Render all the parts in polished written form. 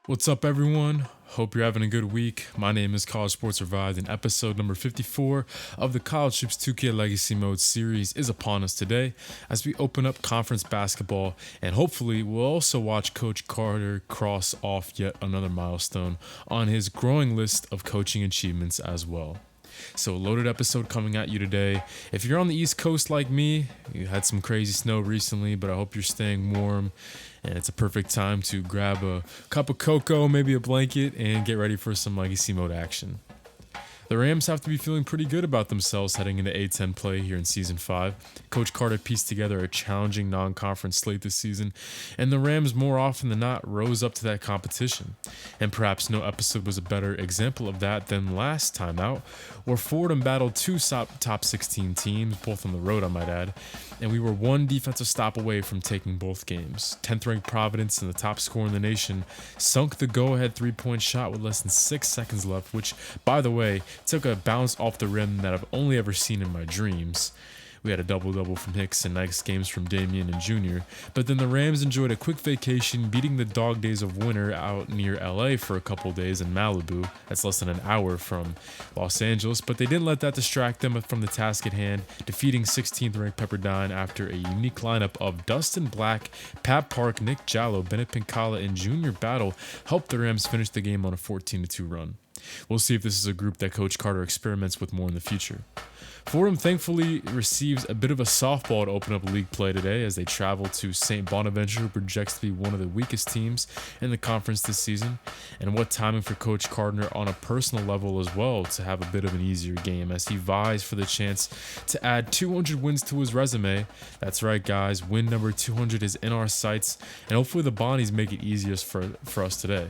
What's up, everyone? Hope you're having a good week. My name is College Sports Revived, and episode number 54 of the College Hoops 2K Legacy Mode series is upon us today as we open up conference basketball, and hopefully we'll also watch Coach Carter cross off yet another milestone on his growing list of coaching achievements as well. So, loaded episode coming at you today. If you're on the East Coast like me, you had some crazy snow recently, but I hope you're staying warm. And it's a perfect time to grab a cup of cocoa, maybe a blanket, and get ready for some Legacy Mode action. The Rams have to be feeling pretty good about themselves heading into A10 play here in Season 5. Coach Carter pieced together a challenging non-conference slate this season, and the Rams more often than not rose up to that competition. And perhaps no episode was a better example of that than last time out, where Fordham battled two top 16 teams, both on the road I might add, and we were one defensive stop away from taking both games. 10th ranked Providence, and the top scorer in the nation, sunk the go-ahead three-point shot with less than 6 seconds left, which, by the way, took a bounce off the rim that I've only ever seen in my dreams. We had a double-double from Hicks and nice games from Damian and Jr., but then the Rams enjoyed a quick vacation, beating the dog days of winter out near LA for a couple days in Malibu. That's less than an hour from Los Angeles, but they didn't let that distract them from the task at hand, defeating 16th ranked Pepperdine after a unique lineup of Dustin Black, Pat Park, Nick Jallo, Bennett Pincala, and Junior Battle helped the Rams finish the game on a 14-2 run. We'll see if this is a group that Coach Carter experiments with more in the future. Fordham thankfully receives a bit of a softball to open up league play today as they travel to St. Bonaventure, who projects to be one of the weakest teams in the conference this season. And what timing for Coach Carter on a personal level as well to have a bit of an easier game as he vies for the chance to add 200 wins to his resume. That's right, guys, win number 200 is in our sights, and hopefully the Bonnies make it easiest for us today.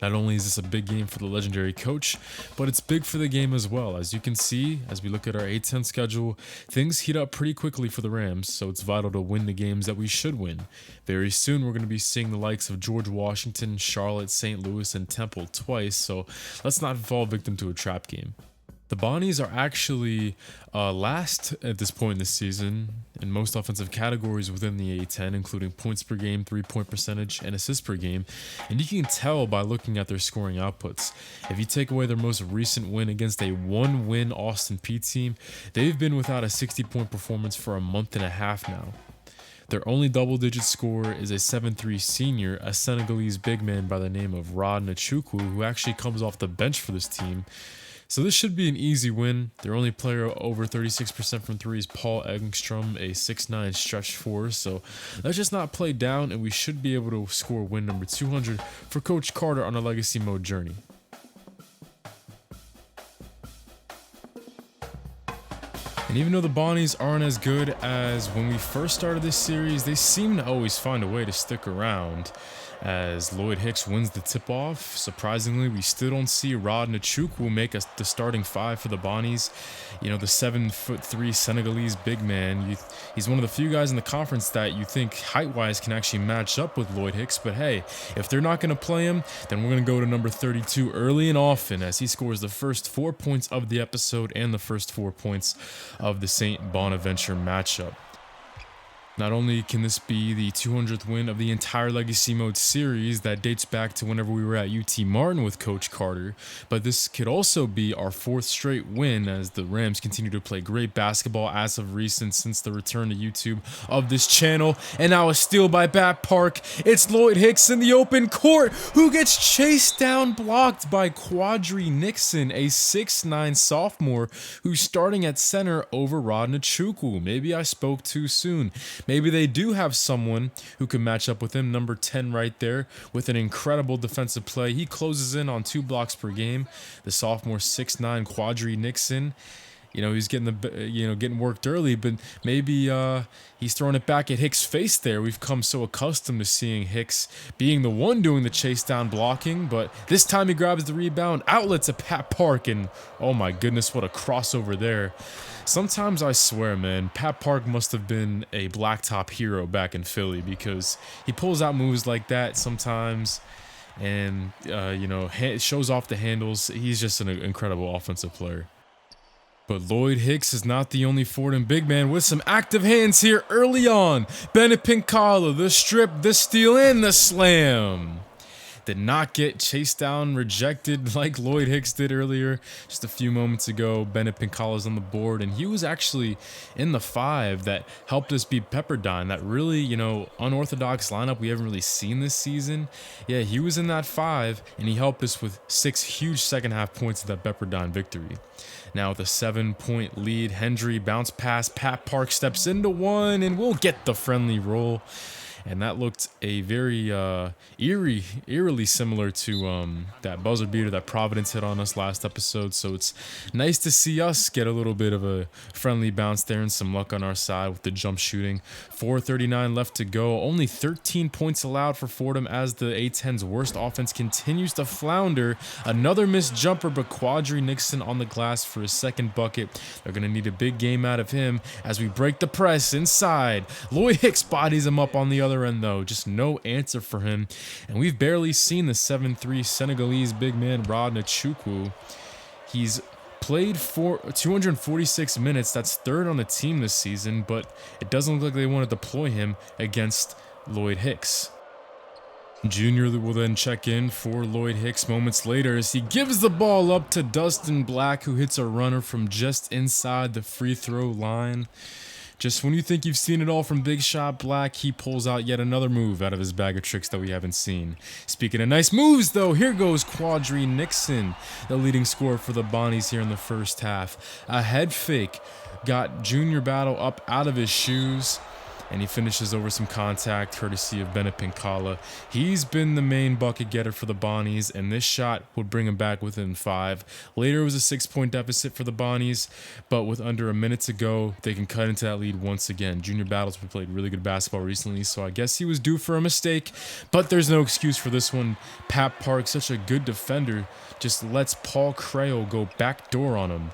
Not only is this a big game for the legendary coach, but it's big for the game as well. As you can see, as we look at our A10 schedule, things heat up pretty quickly for the Rams, so it's vital to win the games that we should win. Very soon, we're going to be seeing the likes of George Washington, Charlotte, St. Louis, and Temple twice, so let's not fall victim to a trap game. The Bonnies are actually last at this point in the season in most offensive categories within the A10, including points per game, 3-point percentage, and assists per game. And you can tell by looking at their scoring outputs. If you take away their most recent win against a one-win Austin Peay team, they've been without a 60-point performance for a month and a half now. Their only double-digit scorer is a 7'3" senior, a Senegalese big man by the name of Rod Nachukwu, who actually comes off the bench for this team. So this should be an easy win. Their only player over 36% from three is Paul Engstrom, a 6'9" stretch four. So let's just not play down, and we should be able to score win number 200 for Coach Carter on a Legacy Mode journey. And even though the Bonnies aren't as good as when we first started this series, they seem to always find a way to stick around. As Lloyd Hicks wins the tip-off, surprisingly, we still don't see Rod Nachukwu make us the starting five for the Bonnies. You know, the 7'3" Senegalese big man. He's one of the few guys in the conference that you think height-wise can actually match up with Lloyd Hicks. But hey, if they're not going to play him, then we're going to go to number 32 early and often as he scores the first 4 points of the episode and the first 4 points of the St. Bonaventure matchup. Not only can this be the 200th win of the entire Legacy Mode series that dates back to whenever we were at UT Martin with Coach Carter, but this could also be our 4th straight win as the Rams continue to play great basketball as of recent since the return to YouTube of this channel. And now a steal by Pat Park. It's Lloyd Hicks in the open court who gets chased down, blocked by Quadri Nixon, a 6'9" sophomore who's starting at center over Rod Nachukwu. Maybe I spoke too soon. Maybe they do have someone who can match up with him. Number 10 right there with an incredible defensive play. He closes in on 2 blocks per game. The sophomore 6'9" Quadri Nixon. You know, he's getting worked early, but maybe he's throwing it back at Hicks' face there. We've come so accustomed to seeing Hicks being the one doing the chase down blocking, but this time he grabs the rebound, outlets to Pat Park, and oh my goodness, what a crossover there. Sometimes I swear, man, Pat Park must have been a blacktop hero back in Philly because he pulls out moves like that sometimes and, shows off the handles. He's just an incredible offensive player. But Lloyd Hicks is not the only Fordham big man with some active hands here early on. Bennett Pincala, the strip, the steal, and the slam. did not get chased down, rejected like Lloyd Hicks did earlier. Just a few moments ago, Bennett Pincala's on the board, and he was actually in the 5 that helped us beat Pepperdine. That really, unorthodox lineup we haven't really seen this season. Yeah, he was in that 5, and he helped us with 6 huge second half points of that Pepperdine victory. Now with a 7-point lead, Hendry bounce pass, Pat Park steps into one, and we'll get the friendly roll. And that looked a very eerily similar to that buzzer beater that Providence hit on us last episode. So it's nice to see us get a little bit of a friendly bounce there and some luck on our side with the jump shooting. 4:39 left to go. Only 13 points allowed for Fordham as the A-10's worst offense continues to flounder. Another missed jumper, but Quadri Nixon on the glass for his second bucket. They're going to need a big game out of him as we break the press inside. Lloyd Hicks bodies him up on the other end though, just no answer for him, and we've barely seen the 7'3" Senegalese big man Rod Nachukwu. He's played for 246 minutes, that's 3rd on the team this season, but it doesn't look like they want to deploy him against Lloyd Hicks. Junior will then check in for Lloyd Hicks moments later as he gives the ball up to Dustin Black, who hits a runner from just inside the free throw line. Just when you think you've seen it all from Big Shot Black, he pulls out yet another move out of his bag of tricks that we haven't seen. Speaking of nice moves, though, here goes Quadri Nixon, the leading scorer for the Bonnies here in the first half. A head fake got Junior Battle up out of his shoes, and he finishes over some contact courtesy of Bennett Pincala. He's been the main bucket getter for the Bonnies, and this shot would bring him back within 5. Later, it was a 6-point deficit for the Bonnies, but with under a minute to go, they can cut into that lead once again. Junior Battles played really good basketball recently, so I guess he was due for a mistake, but there's no excuse for this one. Pat Park, such a good defender, just lets Paul Crail go backdoor on him.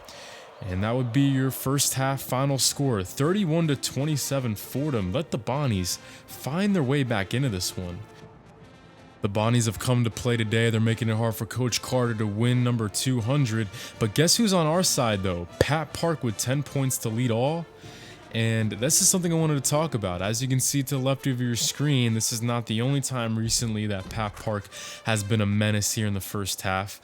And that would be your first half final score, 31-27 Fordham. Let the Bonnies find their way back into this one. The Bonnies have come to play today. They're making it hard for Coach Carter to win number 200. But guess who's on our side, though? Pat Park with 10 points to lead all. And this is something I wanted to talk about. As you can see to the left of your screen, this is not the only time recently that Pat Park has been a menace here in the first half.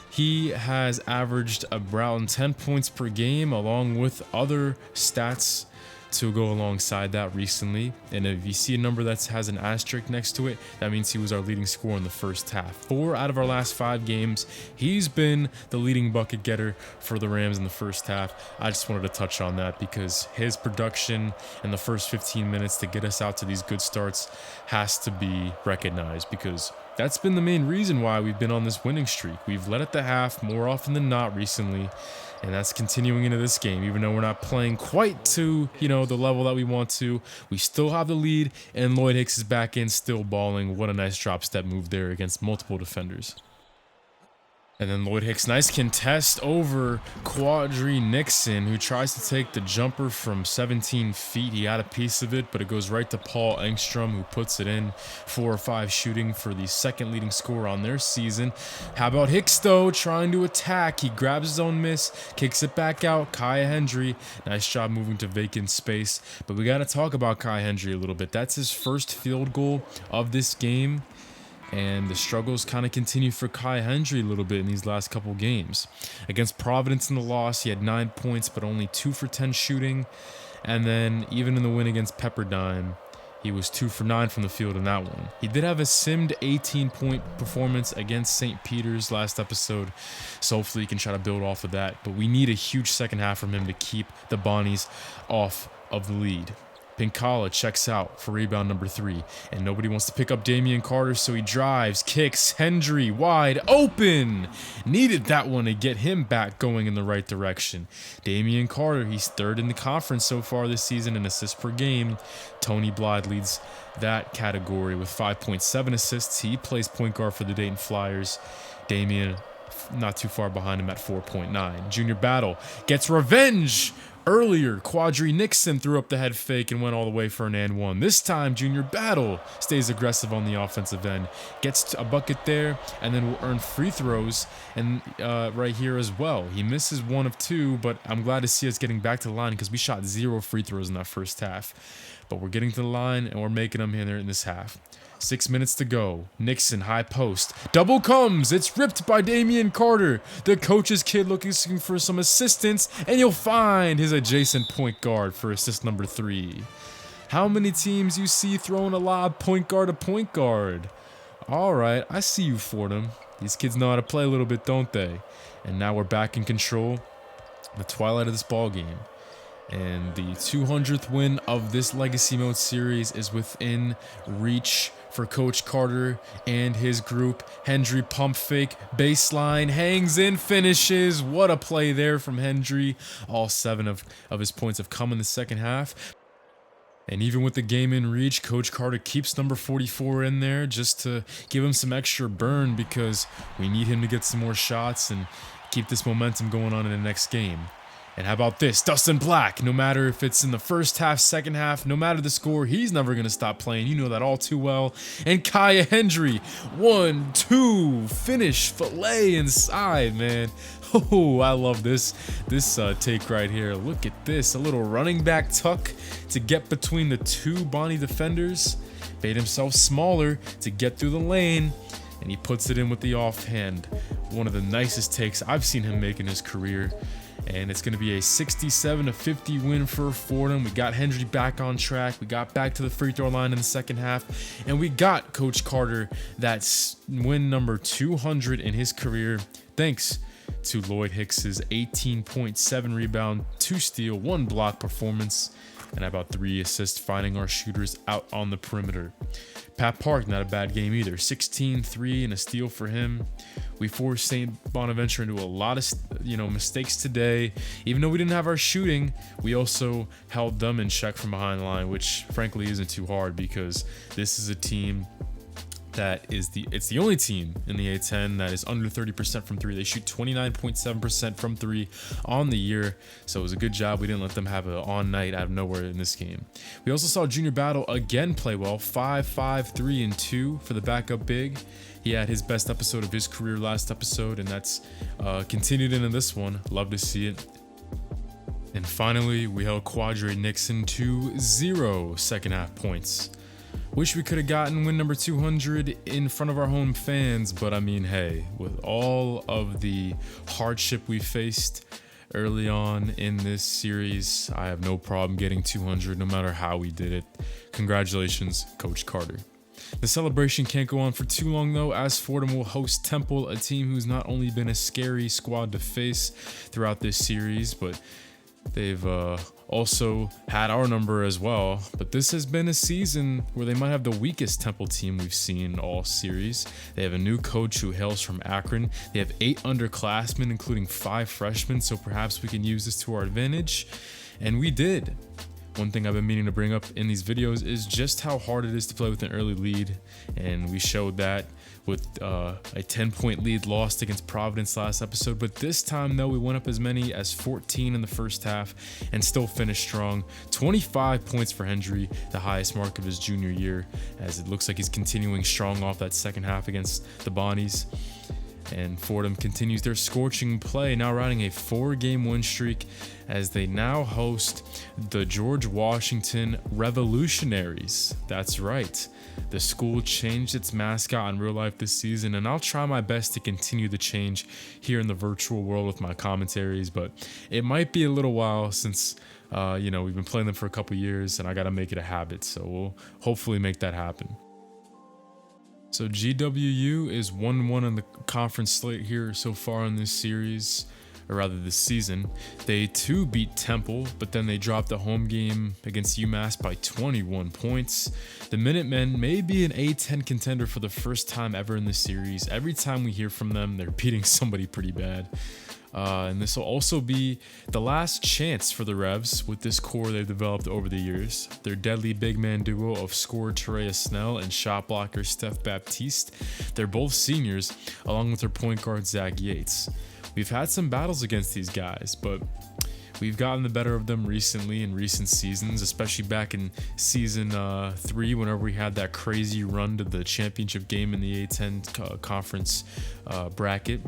He has averaged around 10 points per game along with other stats to go alongside that recently. And if you see a number that has an asterisk next to it, that means he was our leading scorer in the first half. 4 out of our last 5 games, he's been the leading bucket getter for the Rams in the first half. I just wanted to touch on that because his production in the first 15 minutes to get us out to these good starts has to be recognized, because that's been the main reason why we've been on this winning streak. We've led at the half more often than not recently, and that's continuing into this game. Even though we're not playing quite to, the level that we want to, we still have the lead, and Lloyd Hicks is back in, still balling. What a nice drop step move there against multiple defenders. And then Lloyd Hicks, nice contest over Quadri Nixon, who tries to take the jumper from 17 feet. He had a piece of it, but it goes right to Paul Engstrom, who puts it in. 4 or 5 shooting for the second leading scorer on their season. How about Hicks, though, trying to attack? He grabs his own miss, kicks it back out. Kai Hendry, nice job moving to vacant space. But we got to talk about Kai Hendry a little bit. That's his first field goal of this game. And the struggles kind of continue for Kai Hendry a little bit in these last couple games. Against Providence in the loss, he had 9 points, but only 2 for 10 shooting. And then even in the win against Pepperdine, he was 2 for 9 from the field in that one. He did have a simmed 18-point performance against St. Peter's last episode, so hopefully he can try to build off of that. But we need a huge second half from him to keep the Bonnies off of the lead. Pincala checks out for rebound number 3, and nobody wants to pick up Damian Carter, so he drives, kicks, Hendry wide open. Needed that one to get him back going in the right direction. Damian Carter, he's 3rd in the conference so far this season in assists per game. Tony Blythe leads that category with 5.7 assists. He plays point guard for the Dayton Flyers. Damian not too far behind him at 4.9. Junior Battle gets revenge. Earlier, Quadri Nixon threw up the head fake and went all the way for an and one. This time, Junior Battle stays aggressive on the offensive end, gets a bucket there, and then will earn free throws and right here as well. He misses 1 of 2, but I'm glad to see us getting back to the line because we shot 0 free throws in that first half. but we're getting to the line and we're making them here in this half. 6 minutes to go. Nixon, high post. Double comes. It's ripped by Damian Carter. The coach's kid looking for some assistance, and you'll find his adjacent point guard for assist number 3. How many teams you see throwing a lob point guard to point guard? All right, I see you, Fordham. These kids know how to play a little bit, don't they? And now we're back in control. The twilight of this ball game. And the 200th win of this Legacy Mode series is within reach for Coach Carter and his group. Hendry pump fake, baseline, hangs in, finishes. What a play there from Hendry. All 7 of his points have come in the second half. And even with the game in reach, Coach Carter keeps number 44 in there just to give him some extra burn because we need him to get some more shots and keep this momentum going on in the next game. And how about this? Dustin Black, no matter if it's in the first half, second half, no matter the score, he's never going to stop playing. You know that all too well. And Kaya Hendry, 1, 2, finish, fillet inside, man. Oh, I love this take right here. Look at this, a little running back tuck to get between the 2 Bonnie defenders. Made himself smaller to get through the lane. And he puts it in with the offhand. One of the nicest takes I've seen him make in his career. And it's going to be a 67-50 win for Fordham. We got Hendry back on track. We got back to the free throw line in the second half. And we got Coach Carter that win number 200 in his career. Thanks to Lloyd Hicks's 18.7 rebound, 2 steal, 1 block performance, and about 3 assists, finding our shooters out on the perimeter. Pat Park, not a bad game either. 16, 3, and a steal for him. We forced St. Bonaventure into a lot of mistakes today. Even though we didn't have our shooting, we also held them in check from behind the line, which frankly isn't too hard because this is a team that is it's the only team in the A10 that is under 30% from 3. They shoot 29.7% from 3 on the year, so it was a good job. We didn't let them have an on night out of nowhere in this game. We also saw Junior Battle again play well, 5, 3, and 2 for the backup big. He had his best episode of his career last episode, and that's continued into this one. Love to see it. And finally, we held Quadre Nixon to 0 second half points. Wish we could have gotten win number 200 in front of our home fans, but I mean, hey, with all of the hardship we faced early on in this series, I have no problem getting 200 no matter how we did it. Congratulations, Coach Carter. The celebration can't go on for too long though, as Fordham will host Temple, a team who's not only been a scary squad to face throughout this series, but they've also had our number as well. But this has been a season where they might have the weakest Temple team we've seen all series. They have a new coach who hails from Akron. They have 8 underclassmen, including 5 freshmen, so perhaps we can use this to our advantage. And we did. One thing I've been meaning to bring up in these videos is just how hard it is to play with an early lead, and we showed that with a 10-point lead lost against Providence last episode. But this time, though, we went up as many as 14 in the first half and still finished strong. 25 points for Hendry, the highest mark of his junior year, as it looks like he's continuing strong off that second half against the Bonnies. And Fordham continues their scorching play, now riding a 4-game win streak as they now host the George Washington Revolutionaries. That's right. The school changed its mascot in real life this season, and I'll try my best to continue the change here in the virtual world with my commentaries, but it might be a little while since we've been playing them for a couple years, and I got to make it a habit, so we'll hopefully make that happen. So GWU is 1-1 on the conference slate here so far in this series, or rather this season. They too beat Temple, but then they dropped the home game against UMass by 21 points. The Minutemen may be an A10 contender for the first time ever in this series. Every time we hear from them, they're beating somebody pretty bad. And this will also be the last chance for the Revs with this core they've developed over the years. Their deadly big man duo of scorer Terea Snell and shot blocker Steph Baptiste. They're both seniors, along with their point guard Zach Yates. We've had some battles against these guys, but we've gotten the better of them recently in recent seasons, especially back in season 3 whenever we had that crazy run to the championship game in the A10 conference bracket.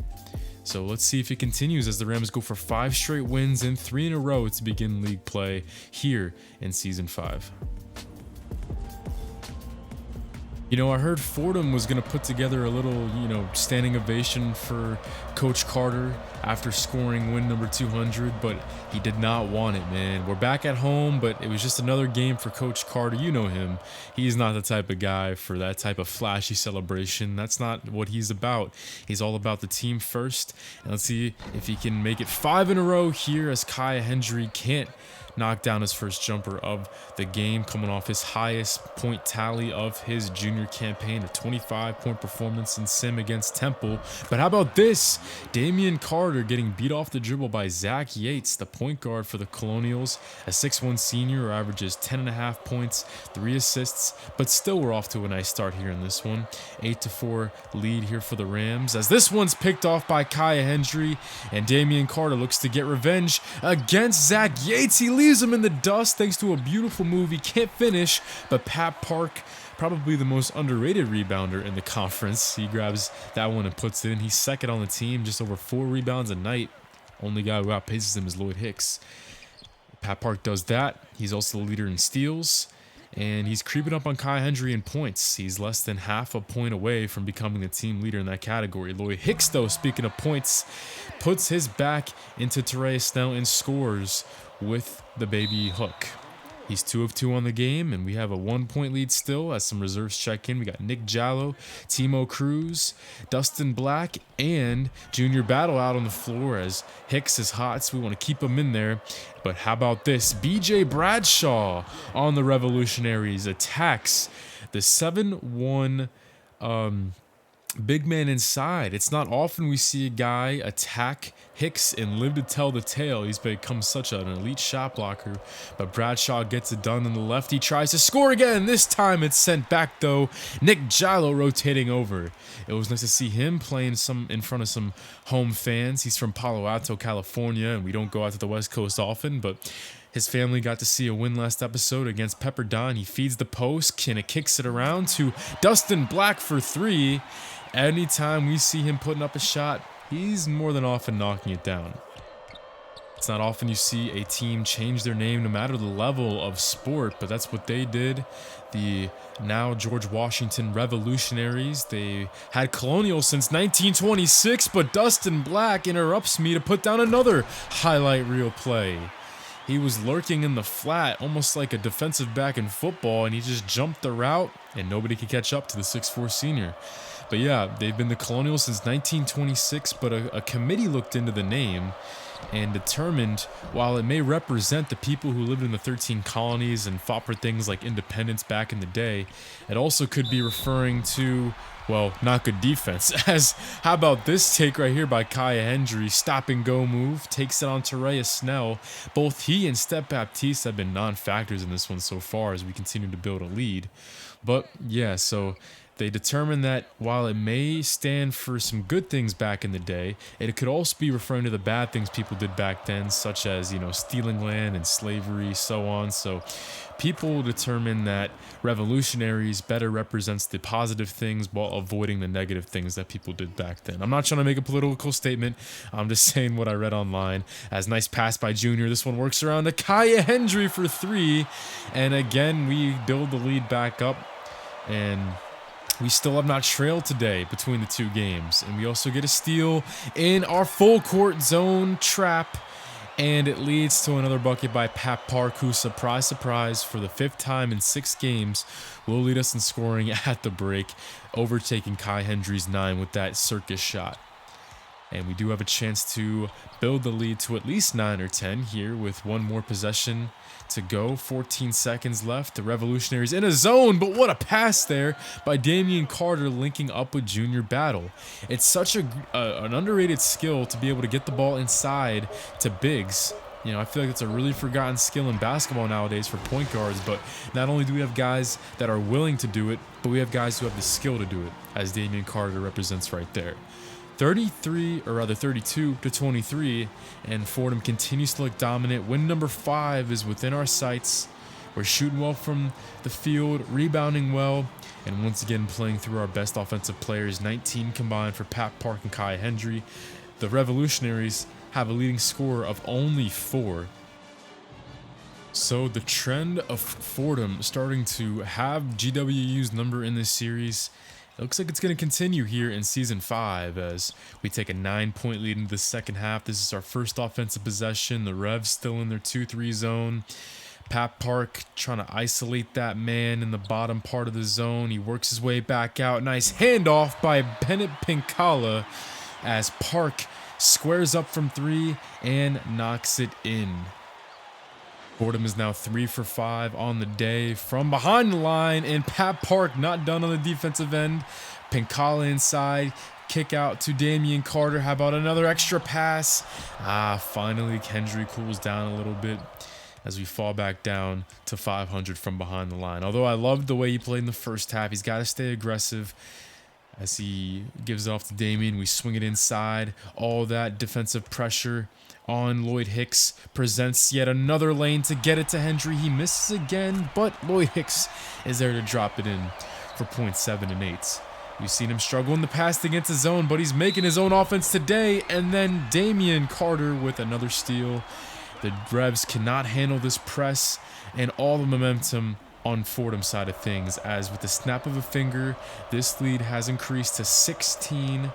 So let's see if it continues as the Rams go for 5 straight wins and 3 in a row to begin league play here in season 5. You know, I heard Fordham was going to put together a little, standing ovation for Coach Carter after scoring win number 200, but he did not want it, man. We're back at home, but it was just another game for Coach Carter. You know him. He's not the type of guy for that type of flashy celebration. That's not what he's about. He's all about the team first. And let's see if he can make it 5 in a row here, as Kai Hendry can't knocked down his first jumper of the game, coming off his highest point tally of his junior campaign, a 25-point performance in sim against Temple. But how about this? Damian Carter getting beat off the dribble by Zach Yates, the point guard for the Colonials, a 6'1 senior who averages 10.5 points, 3 assists, but still we're off to a nice start here in this one. 8-4 lead here for the Rams, as this one's picked off by Kai Hendry, and Damian Carter looks to get revenge against Zach Yates. He leaves him in the dust thanks to a beautiful move. He can't finish, but Pat Park, probably the most underrated rebounder in the conference, he grabs that one and puts it in. He's second on the team, just over 4 rebounds a night. Only guy who outpaces him is Lloyd Hicks. Pat Park does that. He's also the leader in steals, and he's creeping up on Kai Hendry in points. He's less than half a point away from becoming the team leader in that category. Lloyd Hicks, though, speaking of points, puts his back into Teray Snell and scores with the baby hook. He's 2 of 2 on the game, and we have a 1-point lead still as some reserves check in. We got Nick Jallo, Timo Cruz, Dustin Black, and Junior Battle out on the floor as Hicks is hot, so we want to keep him in there. But how about this? BJ Bradshaw on the Revolutionaries attacks the 7-1 big man inside. It's not often we see a guy attack Hicks and live to tell the tale. He's become such an elite shot blocker, but Bradshaw gets it done on the left. He tries to score again. This time it's sent back, though. Nick Jallo rotating over. It was nice to see him playing in front of some home fans. He's from Palo Alto, California, and we don't go out to the West Coast often, but his family got to see a win last episode against Pepperdine. He feeds the post, and it kicks it around to Dustin Black for 3. Anytime we see him putting up a shot, he's more than often knocking it down. It's not often you see a team change their name no matter the level of sport, but that's what they did. The now George Washington Revolutionaries. They had Colonial since 1926, but Dustin Black interrupts me to put down another highlight reel play. He was lurking in the flat, almost like a defensive back in football, and he just jumped the route, and nobody could catch up to the 6'4 senior. But yeah, they've been the Colonials since 1926, but a committee looked into the name and determined, while it may represent the people who lived in the 13 colonies and fought for things like independence back in the day, it also could be referring to, well, not good defense. As how about this take right here by Kai Hendry? Stop and go move, takes it on Teray Snell. Both he and Step Baptiste have been non-factors in this one so far as we continue to build a lead. But yeah, so they determined that while it may stand for some good things back in the day, it could also be referring to the bad things people did back then, such as, stealing land and slavery, so on. So people determine that revolutionaries better represents the positive things while avoiding the negative things that people did back then. I'm not trying to make a political statement. I'm just saying what I read online. As nice pass by Junior. This one works around to Kai Hendry for 3. And again, we build the lead back up, and we still have not trailed today between the two games. And we also get a steal in our full court zone trap. And it leads to another bucket by Pat Park, who, surprise, surprise, for the 5th time in 6 games, will lead us in scoring at the break, overtaking Kai Hendry's 9 with that circus shot. And we do have a chance to build the lead to at least 9 or 10 here with one more possession to go. 14 seconds left. The Revolutionaries in a zone, but what a pass there by Damian Carter linking up with Junior Battle. It's such an underrated skill to be able to get the ball inside to bigs. I feel like it's a really forgotten skill in basketball nowadays for point guards, but not only do we have guys that are willing to do it, but we have guys who have the skill to do it, as Damian Carter represents right there. 32-23, and Fordham continues to look dominant. Win number 5 is within our sights. We're shooting well from the field, rebounding well, and once again playing through our best offensive players. 19 combined for Pat Park and Kai Hendry. The Revolutionaries have a leading score of only 4. So the trend of Fordham starting to have GWU's number in this series, it looks like it's going to continue here in Season 5 as we take a 9-point lead into the second half. This is our first offensive possession. The Revs still in their 2-3 zone. Pat Park trying to isolate that man in the bottom part of the zone. He works his way back out. Nice handoff by Bennett Pinkala as Park squares up from 3 and knocks it in. Fordham is now 3 for 5 on the day from behind the line, and Pat Park not done on the defensive end. Pinkala inside, kick out to Damian Carter. How about another extra pass? Finally Kendry cools down a little bit as we fall back down to 500 from behind the line. Although I loved the way he played in the first half, he's got to stay aggressive. As he gives it off to Damian, we swing it inside. All that defensive pressure on Lloyd Hicks presents yet another lane to get it to Hendry. He misses again, but Lloyd Hicks is there to drop it in for 0.7 and 8. We've seen him struggle in the past against his own, but he's making his own offense today. And then Damian Carter with another steal. The Revs cannot handle this press and all the momentum on Fordham's side of things, as with the snap of a finger, this lead has increased to 16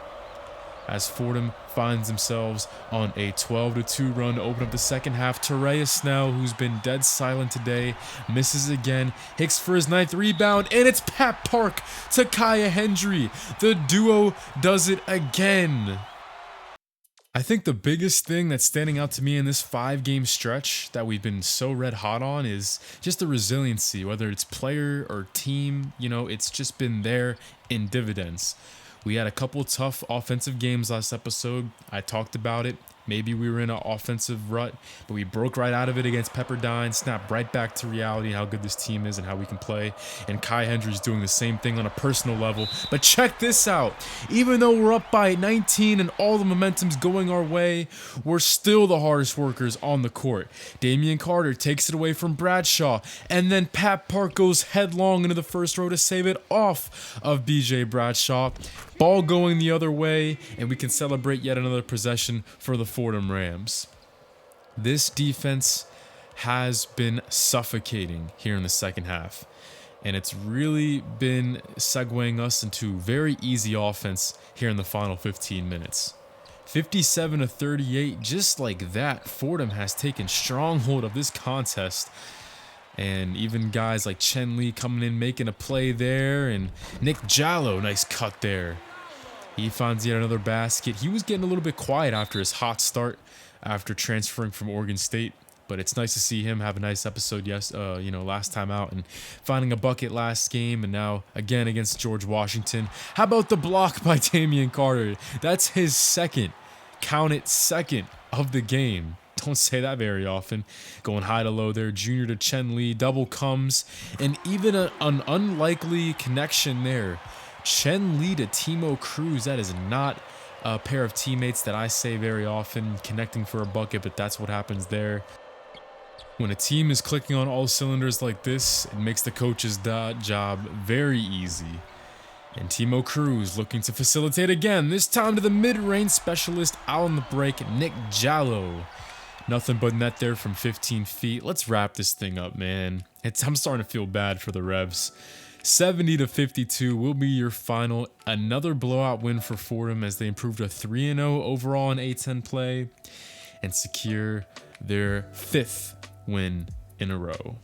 as Fordham finds themselves on a 12-2 run to open up the second half. Terea Snell, who's been dead silent today, misses again. Hicks for his 9th rebound, and it's Pat Park to Kaya Hendry. The duo does it again. I think the biggest thing that's standing out to me in this 5-game stretch that we've been so red hot on is just the resiliency, whether it's player or team. It's just been there in dividends. We had a couple tough offensive games last episode. I talked about it. Maybe we were in an offensive rut, but we broke right out of it against Pepperdine, snapped right back to reality, how good this team is and how we can play. And Kai Hendry's doing the same thing on a personal level. But check this out. Even though we're up by 19 and all the momentum's going our way, we're still the hardest workers on the court. Damian Carter takes it away from Bradshaw, and then Pat Park goes headlong into the first row to save it off of BJ Bradshaw. Ball going the other way, and we can celebrate yet another possession for the Fordham Rams. This defense has been suffocating here in the second half, and it's really been segueing us into very easy offense here in the final 15 minutes. 57-38, just like that, Fordham has taken stronghold of this contest. And even guys like Chen Lee coming in, making a play there. And Nick Jallo, nice cut there. He finds yet another basket. He was getting a little bit quiet after his hot start after transferring from Oregon State. But it's nice to see him have a nice episode last time out and finding a bucket last game, and now again against George Washington. How about the block by Damian Carter? That's his second, count it, second of the game. Don't say that very often. Going high to low there, Junior to Chen Lee, double comes, and even an unlikely connection there. Chen Lee to Timo Cruz, that is not a pair of teammates that I say very often, connecting for a bucket, but that's what happens there. When a team is clicking on all cylinders like this, it makes the coach's job very easy. And Timo Cruz looking to facilitate again, this time to the mid-range specialist out on the break, Nick Jallo. Nothing but net there from 15 feet. Let's wrap this thing up, man. I'm starting to feel bad for the Revs. 70-52 will be your final. Another blowout win for Fordham as they improved to 3-0 overall in A10 play and secure their 5th win in a row.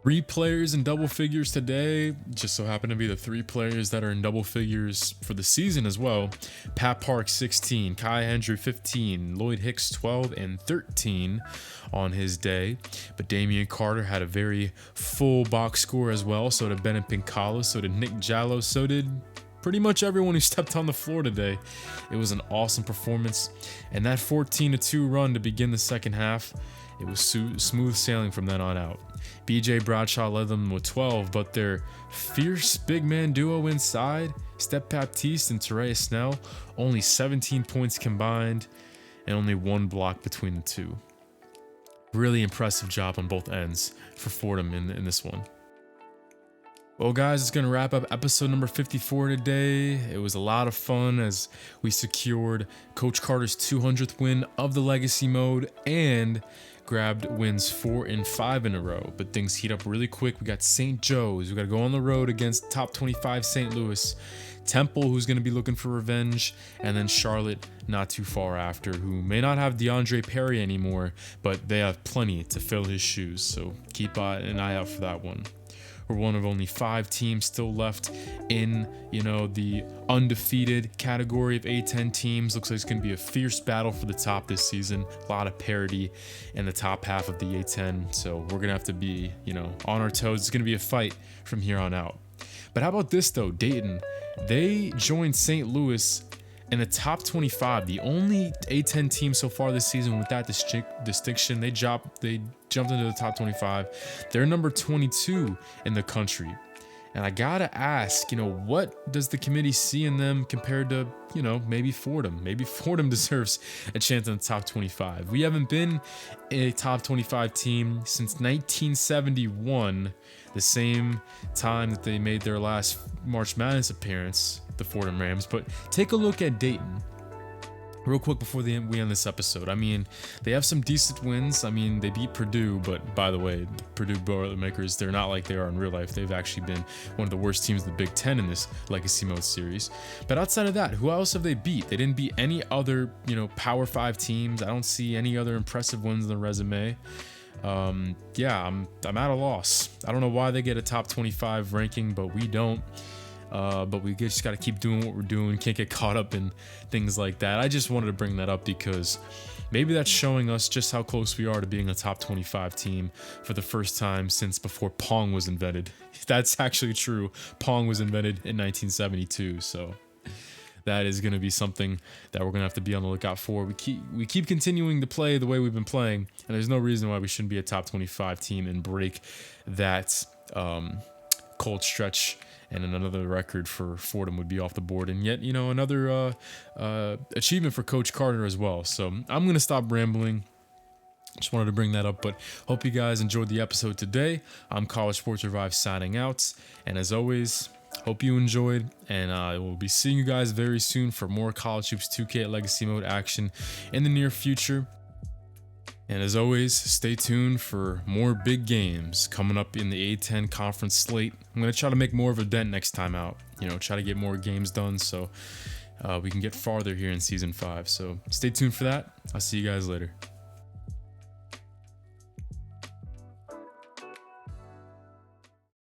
3 players in double figures today, just so happen to be the 3 players that are in double figures for the season as well. Pat Park 16, Kai Hendry 15, Lloyd Hicks 12 and 13 on his day. But Damian Carter had a very full box score as well. So did Bennett Pinkala, so did Nick Jallo, so did pretty much everyone who stepped on the floor today. It was an awesome performance. And that 14-2 run to begin the second half, it was smooth sailing from then on out. BJ Bradshaw led them with 12, but their fierce big man duo inside, Step Baptiste and Terea Snell, only 17 points combined and only 1 block between the two. Really impressive job on both ends for Fordham in this one. Well, guys, it's going to wrap up episode number 54 today. It was a lot of fun as we secured Coach Carter's 200th win of the Legacy mode and grabbed wins 4 and 5 in a row. But things heat up really quick. We got St. Joe's. We got to go on the road against top 25 St. Louis. Temple, who's going to be looking for revenge, and then Charlotte not too far after, who may not have DeAndre Perry anymore, but they have plenty to fill his shoes. So keep an eye out for that one. We're one of only 5 teams still left in, the undefeated category of A10 teams. Looks like it's going to be a fierce battle for the top this season. A lot of parity in the top half of the A10. So we're going to have to be, on our toes. It's going to be a fight from here on out. But how about this, though? Dayton, they joined St. Louis in the top 25, the only A10 team so far this season with that distinction. They jumped into the top 25. They're number 22 in the country. And I gotta ask, what does the committee see in them compared to, maybe Fordham? Maybe Fordham deserves a chance in the top 25. We haven't been a top 25 team since 1971, the same time that they made their last March Madness appearance, the Fordham Rams. But take a look at Dayton real quick before we end this episode. They have some decent wins. They beat Purdue, but by the way, the Purdue Boilermakers, they're not like they are in real life. They've actually been one of the worst teams in the Big Ten in this Legacy Mode series. But outside of that, who else have they beat? They didn't beat any other, Power 5 teams. I don't see any other impressive wins on the resume. I'm at a loss. I don't know why they get a top 25 ranking, but we don't. But we just got to keep doing what we're doing. Can't get caught up in things like that. I just wanted to bring that up because maybe that's showing us just how close we are to being a top 25 team for the first time since before Pong was invented. That's actually true. Pong was invented in 1972, so that is going to be something that we're going to have to be on the lookout for. We keep continuing to play the way we've been playing, and there's no reason why we shouldn't be a top 25 team and break that cold stretch. And another record for Fordham would be off the board. And yet, another achievement for Coach Carter as well. So I'm going to stop rambling. Just wanted to bring that up, but hope you guys enjoyed the episode today. I'm College Sports Revive signing out. And as always, hope you enjoyed. And I will be seeing you guys very soon for more College Hoops 2K at Legacy Mode action in the near future. And as always, stay tuned for more big games coming up in the A10 conference slate. I'm going to try to make more of a dent next time out, try to get more games done so we can get farther here in season 5. So stay tuned for that. I'll see you guys later.